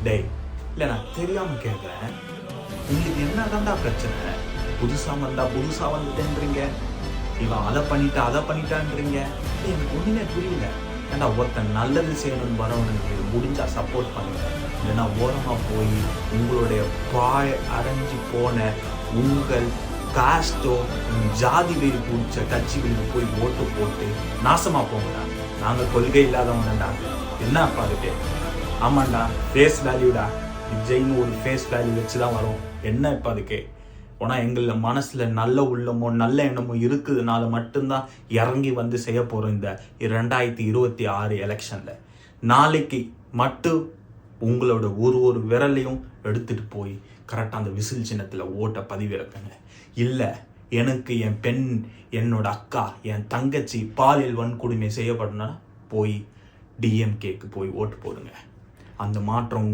டேய் இல்லை நான் தெரியாமல் கேட்குறேன், உங்களுக்கு என்னதான்டா பிரச்சனை? புதுசாக வந்துட்டேன்றீங்க, இவன் அதை பண்ணிட்டான்றீங்க. எனக்கு ஒன்றுமே புரியல. ஏன்டா ஒருத்தன் நல்லது செய்யணும்னு வரவனுக்கு முடிஞ்சா சப்போர்ட் பண்ணுங்க, இல்லைன்னா ஓரமாக போய் உங்களுடைய பாய் அடைஞ்சு போன உங்கள் காஸ்டோ ஜாதி வெறி பிடிச்ச கட்சிகளுக்கு போய் ஓட்டு போட்டு நாசமாக போங்கடா. நாங்கள் கொள்கை இல்லாதவங்கடா. என்னப்பா அதுக்கு? ஆமாண்டா, ஃபேஸ் வேல்யூடா. விஜய்னு ஒரு ஃபேஸ் வேல்யூ வச்சு தான் வரும். என்ன இப்போ அதுக்கு? ஆனால் எங்களில் மனசில் நல்ல உள்ளமோ நல்ல எண்ணமோ இருக்குதுனால மட்டும்தான் இறங்கி வந்து செய்ய போகிறோம் இந்த 2026 எலெக்ஷனில். நாளைக்கு மட்டும் உங்களோட ஒரு விரலையும் எடுத்துகிட்டு போய் கரெக்டாக அந்த விசில் சின்னத்தில் ஓட்டை பதிவிறக்குங்க. இல்லை எனக்கு என் பெண், என்னோட அக்கா, என் தங்கச்சி பாலியல் வன்கொடுமை செய்யப்படணும்னா போய் டிஎம்கேக்கு போய் ஓட்டு போடுங்க. அந்த மாற்றம்